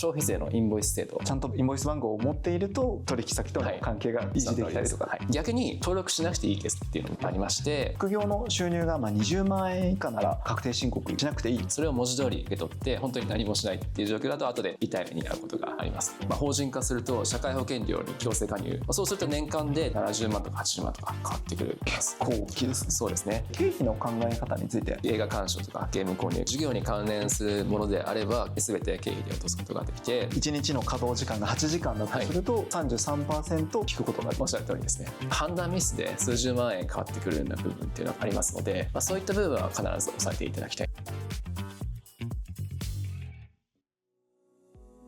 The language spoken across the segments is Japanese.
消費税のインボイス制度、ちゃんとインボイス番号を持っていると取引先との関係が維持できたりとか、逆に登録しなくていいケースっていうのもありまして、副業の収入が20万円以下なら確定申告しなくていい。それを文字通り受け取って本当に何もしないっていう状況だと後で痛い目に遭うことがあります。法人化すると社会保険料に強制加入、そうすると年間で70万とか80万とか変わってくるんです。大きいですね。そうですね。経費の考え方について、映画鑑賞とかゲーム購入、事業に関連するものであれば全て経費で落とすことができて、1日の稼働時間が8時間だとすると 33% 引くことになります。おっしゃる通りですね。判断ミスで数十万円変わってくるような部分っていうのがありますので、そういった部分は必ず押さえていただきたい。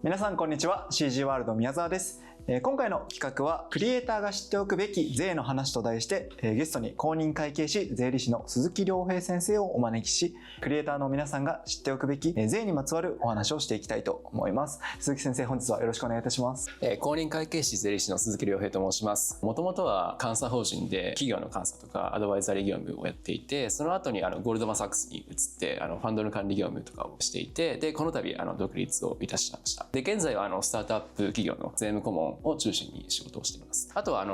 皆さんこんにちは、 CG ワールド宮沢です。今回の企画はクリエイターが知っておくべき税の話と題して、ゲストに公認会計士税理士の鈴木亮平先生をお招きし、クリエイターの皆さんが知っておくべき税にまつわるお話をしていきたいと思います。鈴木先生、本日はよろしくお願いいたします。公認会計士税理士の鈴木亮平と申します。もともとは監査法人で企業の監査とかアドバイザリー業務をやっていて、その後にゴールドマンサックスに移ってファンドの管理業務とかをしていて、でこの度独立をいたしました。で現在はスタートアップ企業の税務顧問を中心に仕事をしています。あとは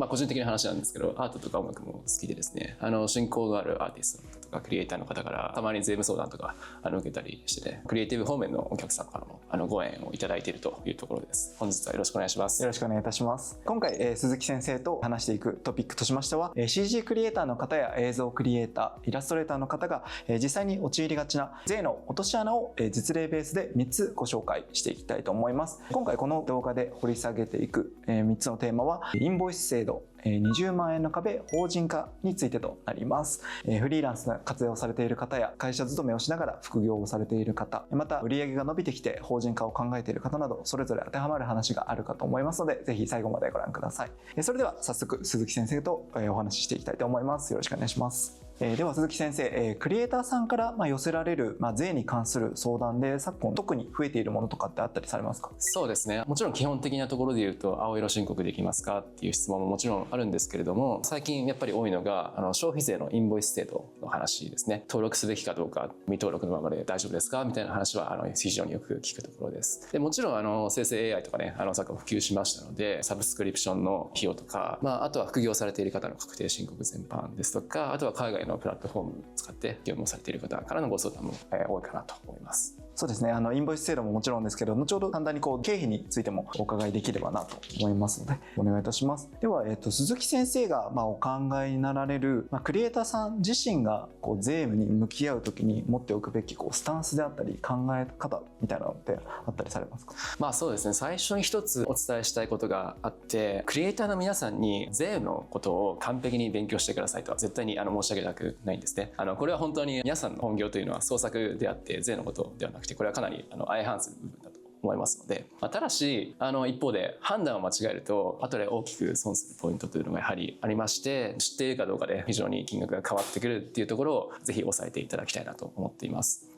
個人的な話なんですけど、アートとか音楽も好きでですね、親交のあるアーティストの方とかクリエイターの方からたまに税務相談とか受けたりしてね、クリエイティブ方面のお客様からもご縁をいただいているというところです。本日はよろしくお願いします。よろしくお願いいたします。今回、鈴木先生と話していくトピックとしましては、CG クリエイターの方や映像クリエイター、イラストレーターの方が実際に陥りがちな税の落とし穴を実例ベースで3つご紹介していきたいと思います。今回この動画で掘り下げていく3つのテーマは、インボイス制度、20万円の壁、法人化についてとなります。フリーランスの活用されている方や会社勤めをしながら副業をされている方、また売上が伸びてきて法人化を考えている方など、それぞれ当てはまる話があるかと思いますので、ぜひ最後までご覧ください。それでは早速鈴木先生とお話ししていきたいと思います。よろしくお願いします。では鈴木先生、クリエイターさんから寄せられる税に関する相談で昨今特に増えているものとかってあったりされますか？そうですね、もちろん基本的なところで言うと青色申告できますかっていう質問ももちろんあるんですけれども、最近やっぱり多いのが消費税のインボイス制度の話ですね。登録すべきかどうか、未登録のままで大丈夫ですかみたいな話は非常によく聞くところです。でもちろん生成 AI とかね昨今普及しましたので、サブスクリプションの費用とか、あとは副業されている方の確定申告全般ですとか、あとは海外のプラットフォームを使って業務をされている方からのご相談も多いかなと思います。そうですね、インボイス制度ももちろんですけど、後ほど簡単に経費についてもお伺いできればなと思いますのでお願いいたします。では、鈴木先生がお考えになられる、クリエイターさん自身が税務に向き合うときに持っておくべきスタンスであったり考え方みたいなのってあったりされますか？そうですね、最初に一つお伝えしたいことがあって、クリエイターの皆さんに税のことを完璧に勉強してくださいとは絶対に申し上げたくないんですね。これは本当に皆さんの本業というのは創作であって税のことではなくて、これはかなり相反する部分だと思いますので、ただし一方で判断を間違えると後で大きく損するポイントというのがやはりありまして、知っているかどうかで非常に金額が変わってくるっていうところをぜひ押さえていただきたいなと思っています。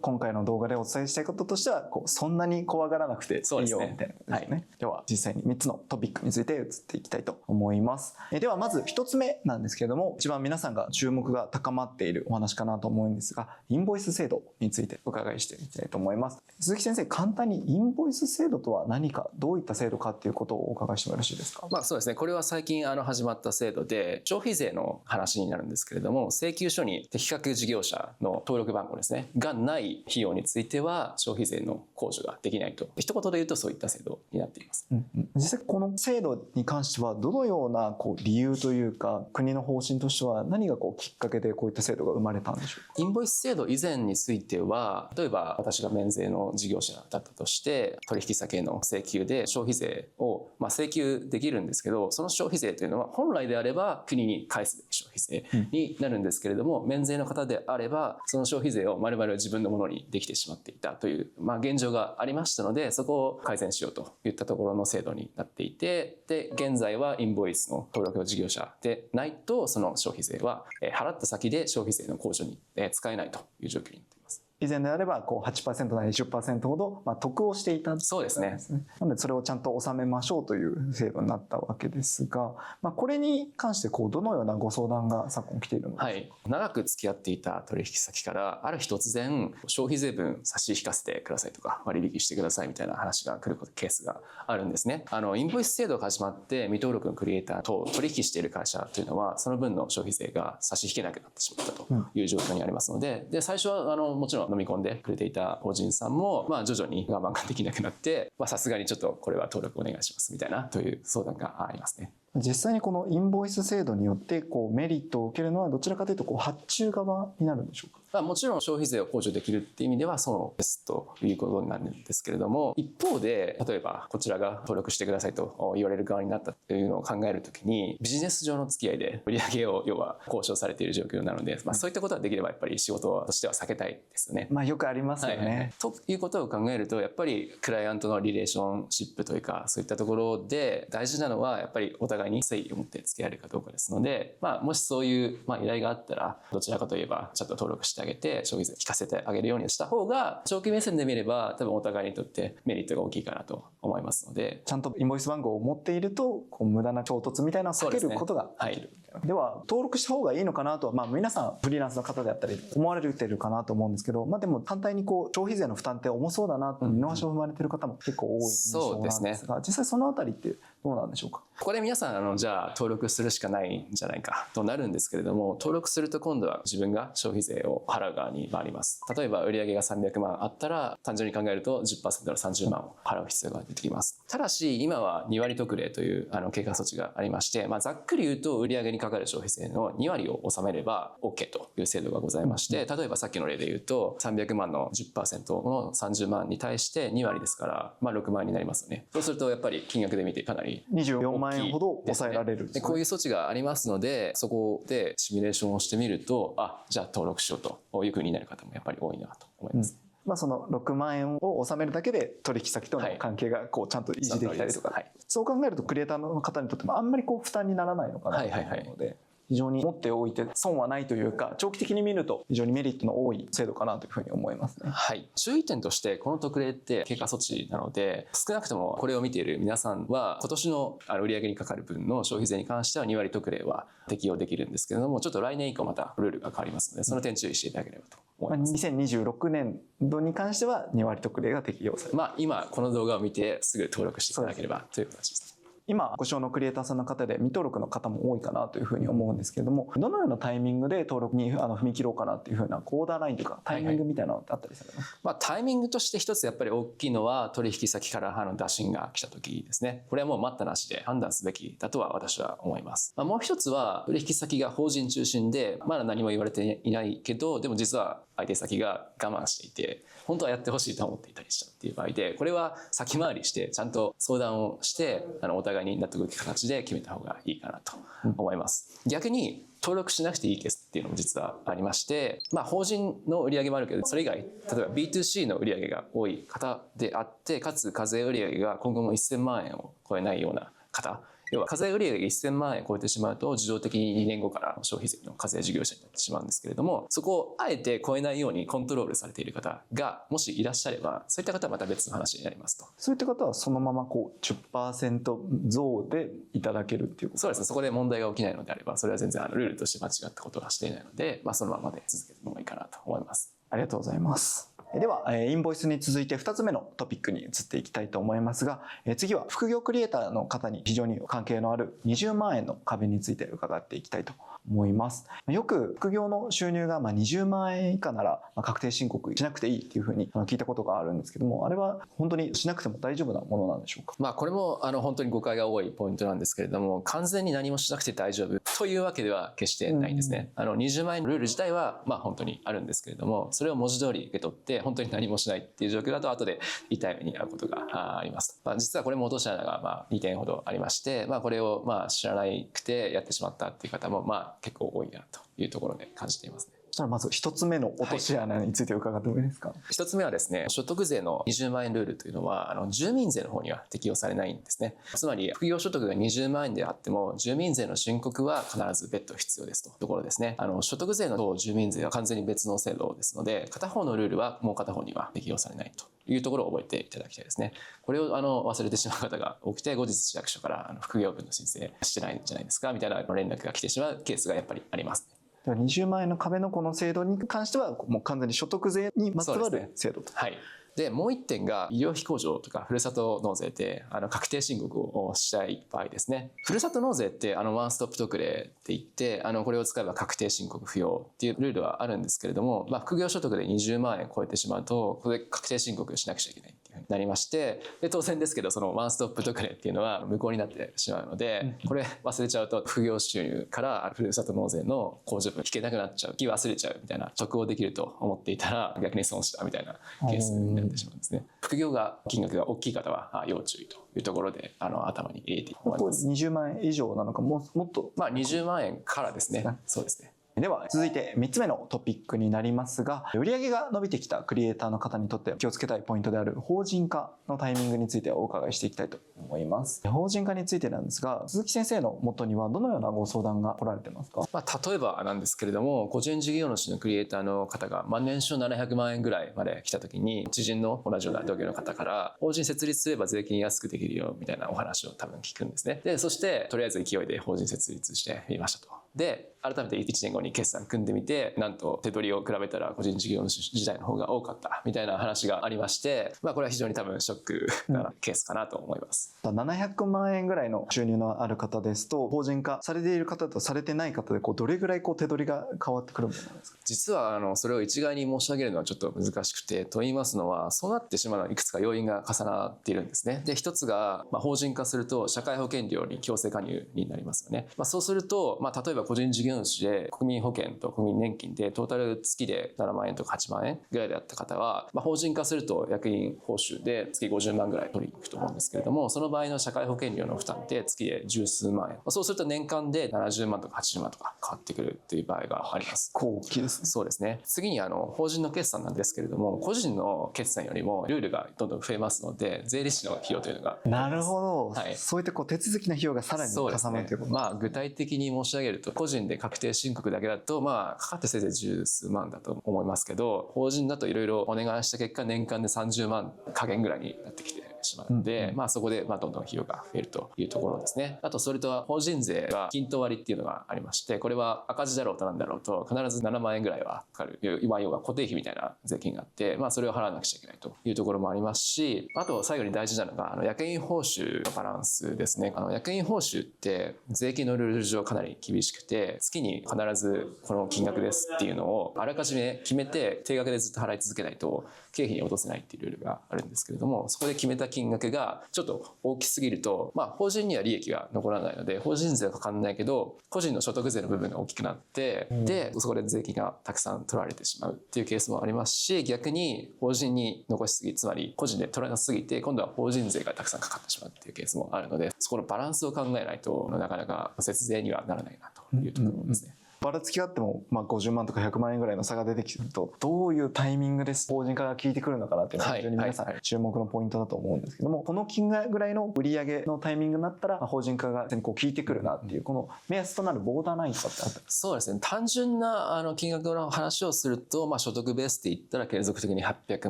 今回の動画でお伝えしたいこととしては、そんなに怖がらなくていいよみたいなですね。では実際に3つのトピックについて移っていきたいと思います。ではまず1つ目なんですけれども、一番皆さんが注目が高まっているお話かなと思うんですが、インボイス制度についてお伺いしていきたいと思います。鈴木先生、簡単にインボイス制度とは何か、どういった制度かっていうことをお伺いしてもよろしいですか？そうですね、これは最近始まった制度で、消費税の話になるんですけれども、請求書に適格事業者の登録番号ですねがない費用については消費税の控除ができないと、一言で言うとそういった制度になっています。実際この制度に関してはどのような理由というか、国の方針としては何がきっかけでこういった制度が生まれたんでしょうか？インボイス制度以前については、例えば私が免税の事業者だったとして取引先への請求で消費税を請求できるんですけど、その消費税というのは本来であれば国に返すべき消費税になるんですけれども、免税の方であればその消費税を丸々自分のものにできてしまっていたという、現状がありましたので、そこを改善しようといったところの制度になっていて、で現在はインボイスの登録事業者でないと、その消費税は払った先で消費税の控除に使えないという状況になっています。以前であればこう 8% なり 10% ほど得をしていた、そうですね。なのでそれをちゃんと納めましょうという制度になったわけですが、これに関してこうどのようなご相談が昨今来ているのでしょうか。はい、長く付き合っていた取引先からある日突然消費税分差し引かせてくださいとか割引してくださいみたいな話が来るケースがあるんですね。インボイス制度が始まって未登録のクリエイターと取引している会社というのはその分の消費税が差し引けなくなってしまったという状況にありますので、最初はもちろん飲み込んでくれていた法人さんも徐々に我慢ができなくなってさすがにちょっとこれは登録お願いしますみたいなという相談がありますね。実際にこのインボイス制度によってこうメリットを受けるのはどちらかというとこう発注側になるんでしょうか。もちろん消費税を控除できるっていう意味ではそうですということになるんですけれども、一方で例えばこちらが登録してくださいと言われる側になったというのを考えるときにビジネス上の付き合いで売上を要は交渉されている状況なので、そういったことはできればやっぱり仕事としては避けたいですよね。よくありますよね、ということを考えるとやっぱりクライアントのリレーションシップというかそういったところで大事なのはやっぱりお互いに誠意を持って付き合えるかどうかですので、もしそういう依頼があったらどちらかといえばちゃんと登録してあげて消費税聞かせてあげるようにした方が長期目線で見れば多分お互いにとってメリットが大きいかなと思いますので、ちゃんとインボイス番号を持っているとこう無駄な衝突みたいなのを避けることができる。では登録した方がいいのかなとは、皆さんフリーランスの方であったり思われてるかなと思うんですけど、でも反対にこう消費税の負担って重そうだなと二の足を踏まれてる方も結構多い印象なんですが、実際そのあたりってどうなんでしょうか。ここで皆さんじゃあ登録するしかないんじゃないかとなるんですけれども、登録すると今度は自分が消費税を払う側に回ります。例えば売上が300万あったら単純に考えると 10% の30万を払う必要が出てきます。ただし今は2割特例という経過措置がありまして、ざっくり言うと売上にかかる消費税の2割を納めれば OK という制度がございまして、例えばさっきの例で言うと300万の 10% の30万に対して2割ですから、6万円になりますよね。そうするとやっぱり金額で見てかなり24万円ほど抑えられるんですね。こういう措置がありますので、そこでシミュレーションをしてみるとじゃあ登録しようというふうになる方もやっぱり多いなと思います。その6万円を納めるだけで取引先との関係がこうちゃんと維持できたりとか、そう考えるとクリエイターの方にとってもあんまりこう負担にならないのかなと思うので、非常に持っておいて損はないというか、長期的に見ると非常にメリットの多い制度かなというふうに思いますね。はい、注意点としてこの特例って経過措置なので、少なくともこれを見ている皆さんは今年の売上にかかる分の消費税に関しては2割特例は適用できるんですけれども、ちょっと来年以降またルールが変わりますので、その点注意していただければと思います。2026年度に関しては2割特例が適用される。今この動画を見てすぐ登録していただければという形です。今ご視聴のクリエイターさんの方で未登録の方も多いかなというふうに思うんですけれども、どのようなタイミングで登録に踏み切ろうかなっていうふうなオーダーラインとかタイミングみたいなのってあったりされますか。タイミングとして一つやっぱり大きいのは取引先から打診が来た時ですね。これはもう待ったなしで判断すべきだとは私は思います。もう一つは取引先が法人中心でまだ何も言われていないけど、でも実は相手先が我慢していて本当はやってほしいと思っていたりしたっていう場合で、これは先回りしてちゃんと相談をしてお互いに納得いく形で決めた方がいいかなと思います。逆に登録しなくていいケースっていうのも実はありまして、法人の売上もあるけどそれ以外、例えば B2C の売上が多い方であって、かつ課税売上が今後も1000万円を超えないような方、要は課税売上が1000万円超えてしまうと自動的に2年後から消費税の課税事業者になってしまうんですけれども、そこをあえて超えないようにコントロールされている方がもしいらっしゃれば、そういった方はまた別の話になりますと。そういった方はそのままこう 10% 増でいただけるっていうこと。そうですね。そこで問題が起きないのであれば、それは全然ルールとして間違ったことはしていないので、そのままで続けるのがいいかなと思います。ありがとうございます。ではインボイスに続いて2つ目のトピックに移っていきたいと思いますが、次は副業クリエイターの方に非常に関係のある20万円の壁について伺っていきたいと思います。よく副業の収入が20万円以下なら確定申告しなくていいっていうふうに聞いたことがあるんですけども、あれは本当にしなくても大丈夫なものなんでしょうか。これも本当に誤解が多いポイントなんですけれども、完全に何もしなくて大丈夫というわけでは決してないんですね。20万円のルール自体は本当にあるんですけれども、それを文字通り受け取って本当に何もしないっていう状況だと後で痛い目に遭うことがあります。実はこれも落とし穴が2点ほどありまして、これを知らなくてやってしまったっていう方も結構多いなというところで感じていますね。そしたらまず一つ目の落とし穴について伺ってもいいですか？一つ目はですね、所得税の20万円ルールというのは住民税の方には適用されないんですね。つまり副業所得が20万円であっても住民税の申告は必ず別途必要ですというところですね。所得税のと住民税は完全に別の制度ですので、片方のルールはもう片方には適用されないというところを覚えていただきたいですね。これを忘れてしまう方が多くて、後日市役所から副業分の申請してないんじゃないですかみたいな連絡が来てしまうケースがやっぱりあります。20万円の壁のこの制度に関してはもう完全に所得税にまつわる制度と。はい。でもう一点が医療費控除とかふるさと納税で確定申告をしたい場合ですね。ふるさと納税ってワンストップ特例って言ってこれを使えば確定申告不要っていうルールはあるんですけれども、副業所得で20万円超えてしまうとこれ確定申告しなくちゃいけないっていうふうになりまして、で当然ですけどそのワンストップ特例っていうのは無効になってしまうので、これ忘れちゃうと副業収入からふるさと納税の控除分引けなくなっちゃう、引き忘れちゃうみたいな、得をできると思っていたら逆に損したみたいなケースになってしまうんですね。副業が金額が大きい方は要注意というところで頭に入れています。20万円以上なのかもっと20万円からですね。そうですね。では続いて3つ目のトピックになりますが、売上が伸びてきたクリエイターの方にとって気をつけたいポイントである法人化のタイミングについてお伺いしていきたいと思います。法人化についてなんですが、鈴木先生の元にはどのようなご相談が来られてますか？例えばなんですけれども、個人事業主のクリエイターの方が年収700万円ぐらいまで来た時に、知人の同じような同業の方から法人設立すれば税金安くできるよみたいなお話を多分聞くんですね。でそしてとりあえず勢いで法人設立してみましたと。で改めて1年後に決算組んでみて、なんと手取りを比べたら個人事業主自体の方が多かったみたいな話がありまして、これは非常に多分ショックなケースかなと思います。700万円ぐらいの収入のある方ですと、法人化されている方とされてない方でどれぐらい手取りが変わってくるものなんですか？実はそれを一概に申し上げるのはちょっと難しくて、と言いますのはそうなってしまうのはいくつか要因が重なっているんですね。で一つが、法人化すると社会保険料に強制加入になりますよね。そうすると、例えば個人事業主で国民保険と国民年金でトータル月で7万円とか8万円ぐらいであった方は、法人化すると役員報酬で月50万ぐらい取りに行くと思うんですけれども、その場合の社会保険料の負担って月で十数万円、そうすると年間で70万とか80万とか変わってくるっていう場合があります。大きいですね。そうですね。次に法人の決算なんですけれども、個人の決算よりもルールがどんどん増えますので、税理士の費用というのがなるほど、はい、そういった手続きの費用がさらにかさむということ。具体的に申し上げると、個人で確定申告だけだとかかってせいぜい十数万だと思いますけど、法人だといろいろお願いした結果年間で30万加減ぐらいになってきてしまうので、そこでどんどん費用が増えるというところですね。あとそれと法人税は均等割っていうのがありまして、これは赤字だろうとなんだろうと必ず7万円ぐらいはかかる、要は固定費みたいな税金があって、それを払わなくちゃいけないというところもありますし、あと最後に大事なのが役員報酬のバランスですね。役員報酬って税金のルール上かなり厳しくて、月に必ずこの金額ですっていうのをあらかじめ決めて定額でずっと払い続けないと経費に落とせないっていうルールがあるんですけれども、そこで決めた金額がちょっと大きすぎると、法人には利益が残らないので法人税はかかんないけど個人の所得税の部分が大きくなって、でそこで税金がたくさん取られてしまうっていうケースもありますし、逆に法人に残しすぎ、つまり個人で取らなすぎて今度は法人税がたくさんかかってしまうっていうケースもあるので、そこのバランスを考えないとなかなか節税にはならないなというところですね。ばらつきがあっても、50万とか100万円ぐらいの差が出てきてると、どういうタイミングで法人化が効いてくるのかなっていうのは非常に皆さん注目のポイントだと思うんですけども、この金額ぐらいの売上のタイミングになったら法人化が効いてくるなっていう、この目安となるボーダーラインとかってあった？そうですね。単純な金額の話をすると、所得ベースで言ったら継続的に800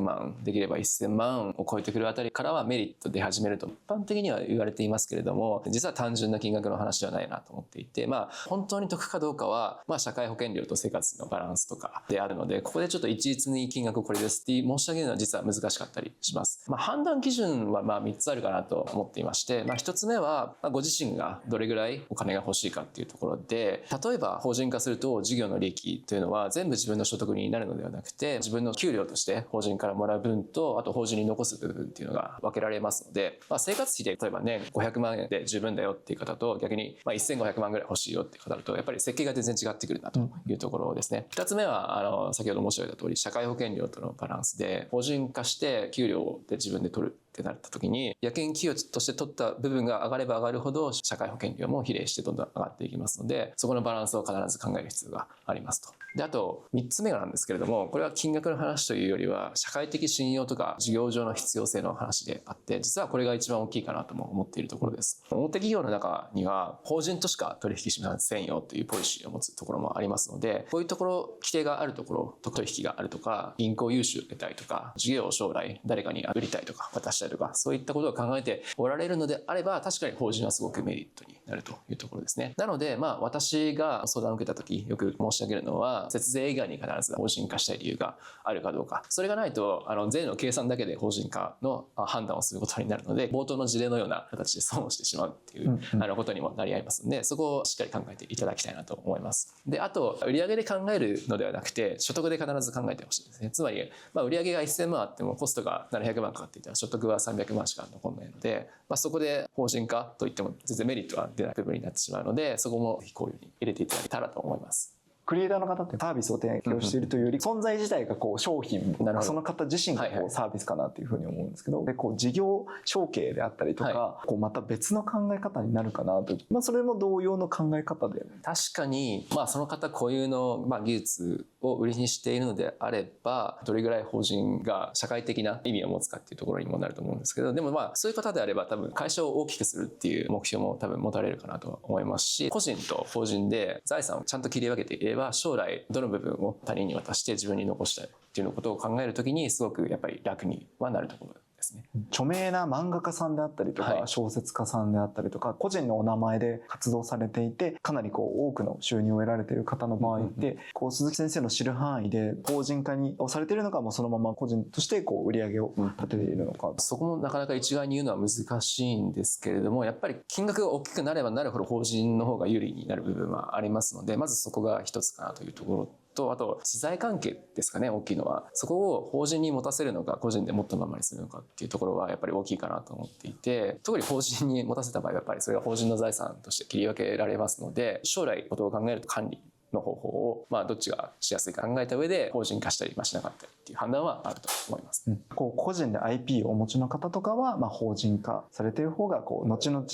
万できれば1000万を超えてくるあたりからはメリット出始めると一般的には言われていますけれども、実は単純な金額の話ではないなと思っていて、本当に得かどうかは社会保険料と生活のバランスとかであるので、ここでちょっと一律に金額これですって申し上げるのは実は難しかったりします。判断基準は3つあるかなと思っていまして、1つ目はご自身がどれぐらいお金が欲しいかっていうところで、例えば法人化すると事業の利益というのは全部自分の所得になるのではなくて、自分の給料として法人からもらう分と、あと法人に残す部分っていうのが分けられますので、生活費で例えば年500万円で十分だよっていう方と、逆に1500万ぐらい欲しいよっていう方だとやっぱり設計が全然違ってくるなというところですね。2つ目は先ほど申し上げた通り社会保険料とのバランスで、法人化して給料で自分で取るってなった時に、役員給与として取った部分が上がれば上がるほど社会保険料も比例してどんどん上がっていきますので、そこのバランスを必ず考える必要がありますとで、あと3つ目がなんですけれども、これは金額の話というよりは社会的信用とか事業上の必要性の話であって、実はこれが一番大きいかなとも思っているところです。大手企業の中には法人としか取引しませんよというポリシーを持つところもありますので、こういうところ規定があるところと取引があるとか、銀行融資を受けたいとか、事業を将来誰かに売りたいとか渡したいとか、そういったことを考えておられるのであれば、確かに法人はすごくメリットになるというところですね。なので私が相談を受けた時よく申し上げるのは、節税以外に必ず法人化したい理由があるかどうか、それがないと税の計算だけで法人化の判断をすることになるので、冒頭の事例のような形で損をしてしまうっていうことにもなり合いますので、そこをしっかり考えていただきたいなと思います。で、あと売上で考えるのではなくて所得で必ず考えてほしいですね。つまり、売上が1000万あってもコストが700万かかっていたら所得は300万しか残らないので、そこで法人化といっても全然メリットは出ない部分になってしまうので、そこも考慮に入れていただけたらと思います。クリエイターの方ってサービスを提供しているというより、存在自体が商品、その方自身がサービスかなというふうに思うんですけど、で事業承継であったりとか、また別の考え方になるかなと、それも同様の考え方で。確かに、その方固有の技術を売りにしているのであれば、どれぐらい法人が社会的な意味を持つかっていうところにもなると思うんですけど、でもそういう方であれば多分会社を大きくするっていう目標も多分持たれるかなと思いますし、個人と法人で財産をちゃんと切り分けていれば、将来どの部分を他人に渡して自分に残したいっていうことを考えるときにすごくやっぱり楽にはなるところですね。著名な漫画家さんであったりとか、小説家さんであったりとか、個人のお名前で活動されていてかなり多くの収入を得られている方の場合って、鈴木先生の知る範囲で法人化をされているのか、もうそのまま個人として売り上げを立てているのか、そこもなかなか一概に言うのは難しいんですけれども、やっぱり金額が大きくなればなるほど法人の方が有利になる部分はありますので、まずそこが一つかなというところと、あと知財関係ですかね。大きいのはそこを法人に持たせるのか個人で持ったままにするのかっていうところはやっぱり大きいかなと思っていて、特に法人に持たせた場合はやっぱりそれが法人の財産として切り分けられますので、将来ことを考えると管理の方法をどっちがしやすいか考えた上で法人化したりしなかったりっていう判断はあると思います。個人で IP をお持ちの方とかは法人化されている方が後々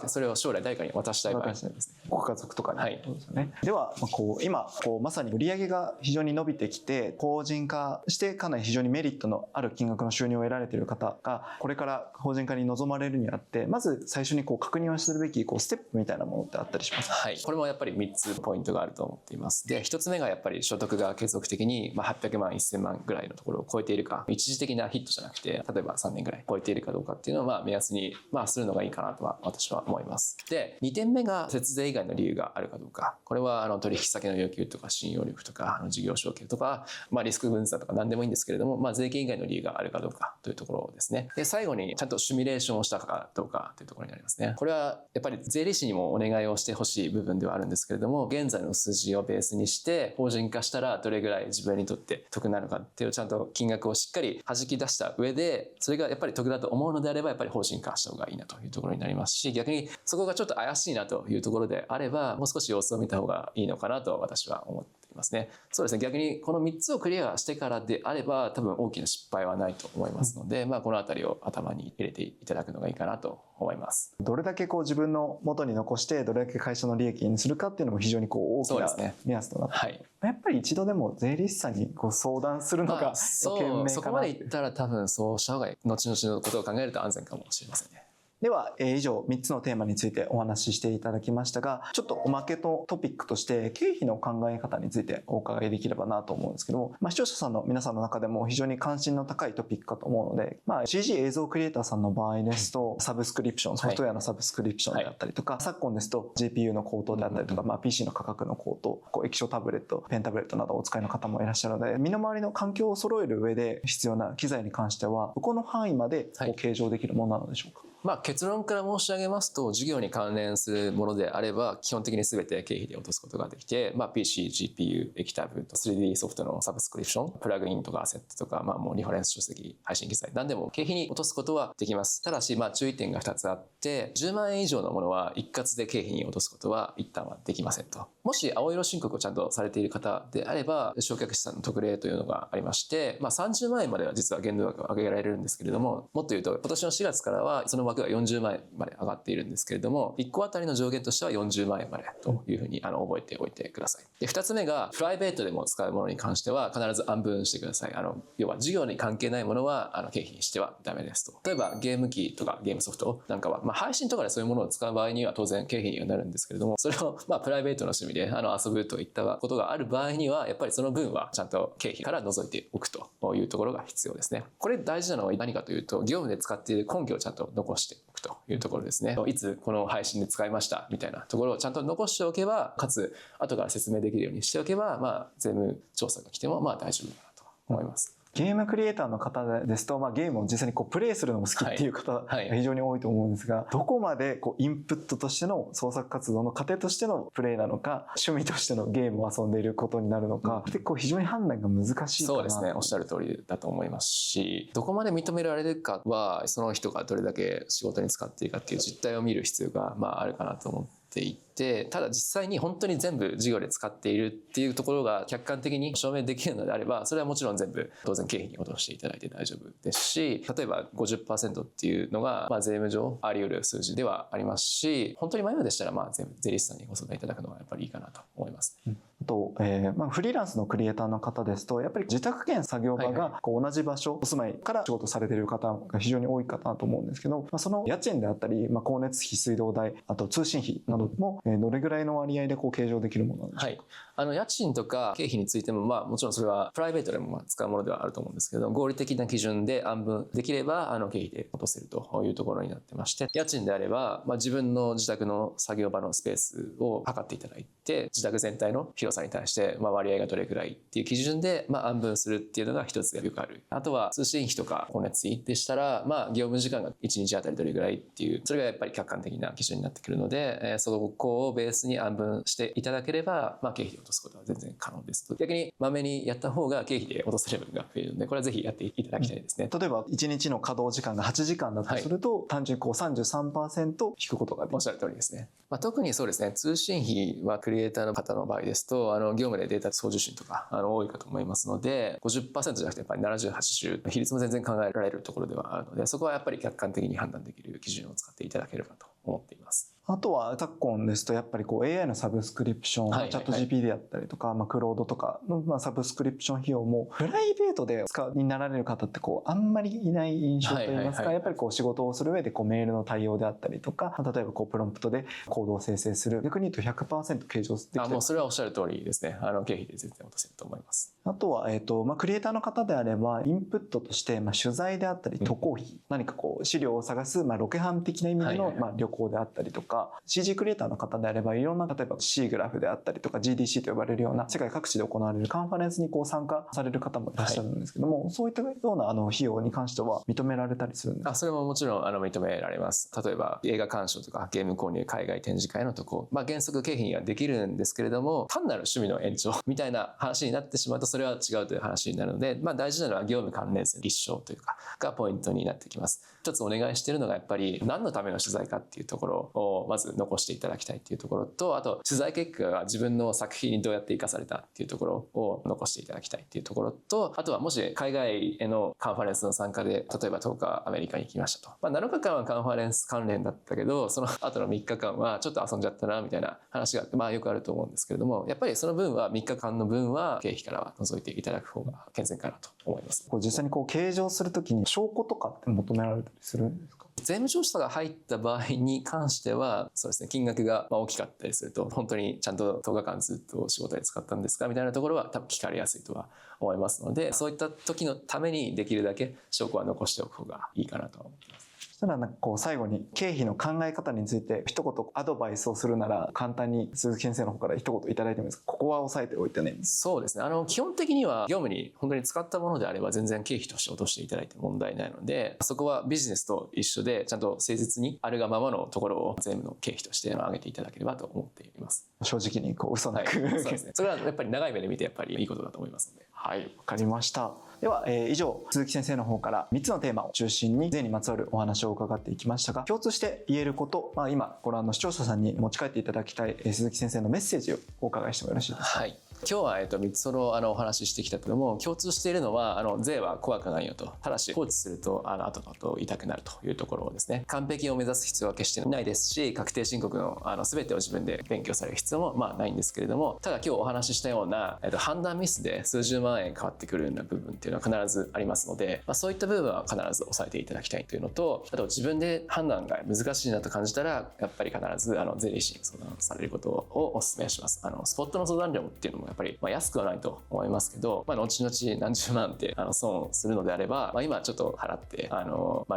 それを将来誰かに渡したい場合ですね。ご家族とかに、ですよね。では今まさに売上が非常に伸びてきて法人化してかなり非常にメリットのある金額の収入を得られている方がこれから法人化に臨まれるにあって、まず最初に確認をするべきステップみたいなものってあったりしますか？これもやっぱり3つポイントがあると思っています。で、1つ目がやっぱり所得が継続的に800万1000万ぐらいのところを超えているか、一時的なヒットじゃなくて例えば3年ぐらい超えているかどうかっていうのを目安にするのがいいかなとは私は思います。で、2点目が節税以外の理由があるかどうか。これは取引先の要求とか信用力とか事業承継とか、リスク分散とか何でもいいんですけれども、税金以外の理由があるかどうかというところですね。で、最後にちゃんとシミュレーションをしたかどうかというところになりますね。これはやっぱり税理士にもお願いをしてほしい部分ではあるんですけれども、現在の数字をベースにして法人化したらどれぐらい自分にとって得になるかっていうちゃんと金額をしっかり弾き出した上で、それがやっぱり得だと思うのであればやっぱり法人化した方がいいなというところになりますし、逆にそこがちょっと怪しいなというところであればもう少し様子を見た方がいいのかなと私は思っていますね。そうですね。逆にこの3つをクリアしてからであれば多分大きな失敗はないと思いますので、このあたりを頭に入れていただくのがいいかなと思います。どれだけ自分の元に残してどれだけ会社の利益にするかっていうのも非常に大きな目安となって、やっぱり一度でも税理士さんに相談するのが賢明かな。そこまでいったら多分そうした方がいい。後々のことを考えると安全かもしれませんね。では以上3つのテーマについてお話ししていただきましたが、ちょっとおまけとトピックとして経費の考え方についてお伺いできればなと思うんですけども、視聴者さんの皆さんの中でも非常に関心の高いトピックかと思うので、CG 映像クリエイターさんの場合ですとサブスクリプション、ソフトウェアのサブスクリプションであったりとか、昨今ですと GPU の高騰であったりとか、PC の価格の高騰、液晶タブレット、ペンタブレットなどをお使いの方もいらっしゃるので、身の回りの環境を揃える上で必要な機材に関してはどこの範囲まで計上できるものなのでしょうか？結論から申し上げますと、事業に関連するものであれば基本的に全て経費で落とすことができて、PC、GPU、液タブ、3D ソフトのサブスクリプション、プラグインとかアセットとか、もうリファレンス書籍、配信機材、何でも経費に落とすことはできます。ただし、注意点が2つあって、10万円以上のものは一括で経費に落とすことは一旦はできませんと。もし青色申告をちゃんとされている方であれば、償却資産の特例というのがありまして、30万円までは実は限度額を上げられるんですけれども、もっと言うと今年の4月からはその枠が40万円まで上がっているんですけれども、1個あたりの上限としては40万円までというふうに覚えておいてください。で、2つ目がプライベートでも使うものに関しては必ず暗分してください。要は授業に関係ないものは経費にしてはダメですと。例えばゲーム機とかゲームソフトなんかは、配信とかでそういうものを使う場合には当然経費にはなるんですけれども、それをプライベートの趣味で遊ぶといったことがある場合には、やっぱりその分はちゃんと経費から除いておくというところが必要ですね。これ大事なのは何かというと、業務で使っている根拠をちゃんと残しておくというところですね。いつこの配信で使いましたみたいなところをちゃんと残しておけば、かつ後から説明できるようにしておけば、税務調査が来ても大丈夫かなと思います。ゲームクリエイターの方ですと、ゲームを実際にプレイするのも好きっていう方が非常に多いと思うんですが、どこまでインプットとしての創作活動の過程としてのプレイなのか、趣味としてのゲームを遊んでいることになるのか、で非常に判断が難しいかな。そうですね、おっしゃる通りだと思いますし、どこまで認められるかはその人がどれだけ仕事に使っているかっていう実態を見る必要があるかなと思っていて、ただ実際に本当に全部授業で使っているっていうところが客観的に証明できるのであれば、それはもちろん全部当然経費に落としていただいて大丈夫ですし、例えば 50% っていうのが税務上あり得る数字ではありますし、本当に迷うでしたら全部税理士さんにご相談いただくのがやっぱりいいかなと思います。あと、フリーランスのクリエイターの方ですと、やっぱり自宅兼作業場が同じ場所、お住まいから仕事されている方が非常に多いかなと思うんですけど、その家賃であったり、光熱費、水道代、あと通信費などもどれぐらいの割合で計上できるものなんでしょうか。家賃とか経費についてももちろんそれはプライベートでも使うものではあると思うんですけど、合理的な基準で暗分できれば経費で落とせるというところになってまして、家賃であれば自分の自宅の作業場のスペースを測っていただいて、自宅全体の広さに対して割合がどれくらいっていう基準で暗分するっていうのが一つよくある。あとは通信費とか光熱費でしたら業務時間が1日あたりどれくらいっていう、それがやっぱり客観的な基準になってくるので、そこをベースに暗分していただければ経費で落とすことは全然可能ですと。逆にまめにやった方が経費で落とせる分が増えるので、これはぜひやっていただきたいですね。例えば1日の稼働時間が8時間だとすると、単純に33% 引くことができる。おっしゃる通りですね。特にそうですね、通信費はクリエイターの方の場合ですと業務でデータ送受信とか多いかと思いますので、 50% じゃなくてやっぱり70、80比率も全然考えられるところではあるので、そこはやっぱり客観的に判断できる基準を使っていただければと思っています。あとは昨今ですとやっぱりAI のサブスクリプション、チャット GP であったりとか、クロードとかのサブスクリプション費用もプライベートで使うになられる方ってあんまりいない印象といいますか、やっぱり仕事をする上でメールの対応であったりとか、例えばプロンプトでコードを生成する、逆に言うと 100% 計上できてる。もうそれはおっしゃる通りですね。経費で全然落とせると思います。あとはクリエイターの方であればインプットとして取材であったり渡航費、何か資料を探すロケハン的な意味での旅行であったりとか、CG クリエイターの方であればいろんな、例えば C グラフであったりとか GDC と呼ばれるような世界各地で行われるカンファレンスに参加される方もいらっしゃるんですけども、そういったような費用に関しては認められたりするんですか？それももちろん認められます。例えば映画鑑賞とかゲーム購入、海外展示会のとこ、原則経費にはできるんですけれども、単なる趣味の延長みたいな話になってしまうとそれは違うという話になるので、大事なのは業務関連性立証というかがポイントになってきます。一つお願いしているのがやっぱり何のための取材かっていうところをまず残していただきたいっていうところと、あと取材結果が自分の作品にどうやって生かされたっていうところを残していただきたいっていうところと、あとはもし海外へのカンファレンスの参加で例えば10日アメリカに行きましたと、7日間はカンファレンス関連だったけどその後の3日間はちょっと遊んじゃったなみたいな話がよくあると思うんですけれども、やっぱりその分は3日間の分は経費からは除いていただく方が健全かなと思います。実際に計上するときに証拠とかって求められたりするんですか？税務調査が入った場合に関してはそうですね、金額が大きかったりすると本当にちゃんと10日間ずっと仕事で使ったんですかみたいなところは多分聞かれやすいとは思いますので、そういった時のためにできるだけ証拠は残しておく方がいいかなと思います。そしたら最後に経費の考え方について一言アドバイスをするなら、簡単に鈴木先生の方から一言いただいてもいいですか？ここは押さえておいてね。そうですね、基本的には業務に本当に使ったものであれば全然経費として落としていただいて問題ないので、そこはビジネスと一緒でちゃんと誠実にあるがままのところを税務の経費として上げていただければと思っています。正直に嘘なく、そうですね、それはやっぱり長い目で見てやっぱりいいことだと思いますので。はい、わかりました。では、以上鈴木先生の方から3つのテーマを中心に税にまつわるお話を伺っていきましたが、共通して言えること、今ご覧の視聴者さんに持ち帰っていただきたい鈴木先生のメッセージをお伺いしてもよろしいですか？はい、今日は3つお話ししてきたけども、共通しているのは税は怖くないよと。ただし放置すると後々痛くなるというところですね。完璧を目指す必要は決してないですし、確定申告の全てを自分で勉強される必要もないんですけれども、ただ今日お話ししたような判断ミスで数十万円変わってくるような部分っていうのは必ずありますので、そういった部分は必ず押さえていただきたいというのと、あと自分で判断が難しいなと感じたらやっぱり必ず税理士に相談されることをお勧めします。スポットの相談料っていうのもやっぱり安くはないと思いますけど、後々何十万って損するのであれば、今ちょっと払って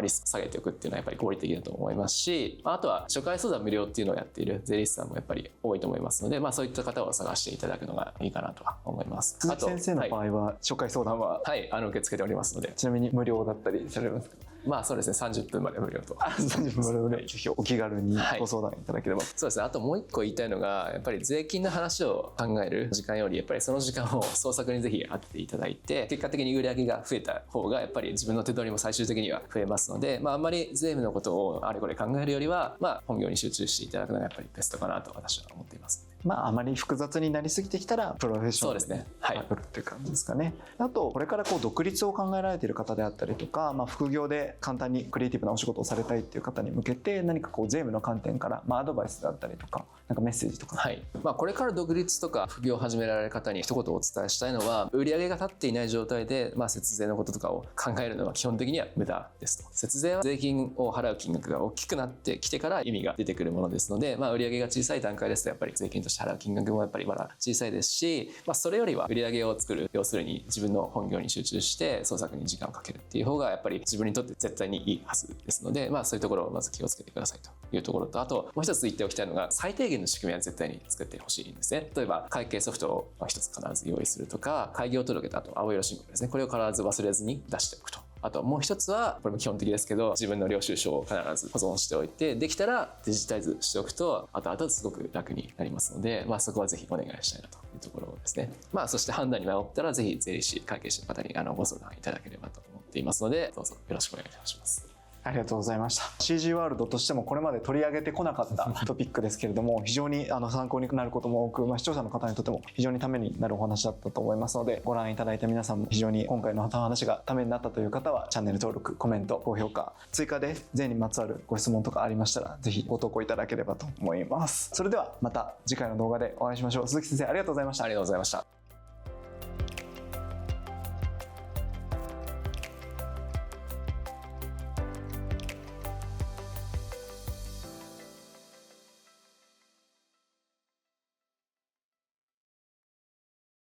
リスク下げておくっていうのはやっぱり合理的だと思いますし、あとは初回相談無料っていうのをやっている税理士さんもやっぱり多いと思いますので、そういった方を探していただくのがいいかなとは思います。鈴木先生の場合は初回相談は、受け付けておりますので。ちなみに無料だったりされますか？そうですね、30分まで無料と。30分まで無料。ぜひお気軽にご相談いただければ。そうですね。あともう一個言いたいのが、やっぱり税金の話を考える時間より、やっぱりその時間を創作にぜひ当てていただいて、結果的に売り上げが増えた方が、やっぱり自分の手取りも最終的には増えますので、あんまり税務のことをあれこれ考えるよりは、本業に集中していただくのがやっぱりベストかなと私は思っています。あまり複雑になりすぎてきたらプロフェッショナルに来るっていう感じですかね。あとこれから独立を考えられている方であったりとか、副業で簡単にクリエイティブなお仕事をされたいっていう方に向けて、何か税務の観点からアドバイスだったりとか、なんかメッセージとか。これから独立とか副業を始められる方に一言お伝えしたいのは、売上が立っていない状態で節税のこととかを考えるのは基本的には無駄ですと。節税は税金を払う金額が大きくなってきてから意味が出てくるものですので、売上が小さい段階ですとやっぱり税金として払う金額もやっぱりまだ小さいですし、それよりは売上を作る、要するに自分の本業に集中して創作に時間をかけるっていう方がやっぱり自分にとって絶対にいいはずですので、そういうところをまず気をつけてくださいというところと、あともう一つ言っておきたいのが、最低限の仕組みは絶対に作ってほしいんですね。例えば会計ソフトを一つ必ず用意するとか、開業届とあと青色申告ですね、これを必ず忘れずに出しておくと。あともう一つは、これも基本的ですけど、自分の領収書を必ず保存しておいて、できたらデジタイズしておくと後々すごく楽になりますので、そこはぜひお願いしたいなというところですね。そして判断に迷ったらぜひ税理士、会計士の方にご相談いただければと思っていますので、どうぞよろしくお願いいたします。ありがとうございました。 CG ワールドとしてもこれまで取り上げてこなかったトピックですけれども、非常に参考になることも多く、視聴者の方にとっても非常にためになるお話だったと思いますので、ご覧いただいた皆さんも非常に今回の話がためになったという方は、チャンネル登録、コメント、高評価、追加で税にまつわるご質問とかありましたらぜひご投稿いただければと思います。それではまた次回の動画でお会いしましょう。鈴木先生、ありがとうございました。ありがとうございました。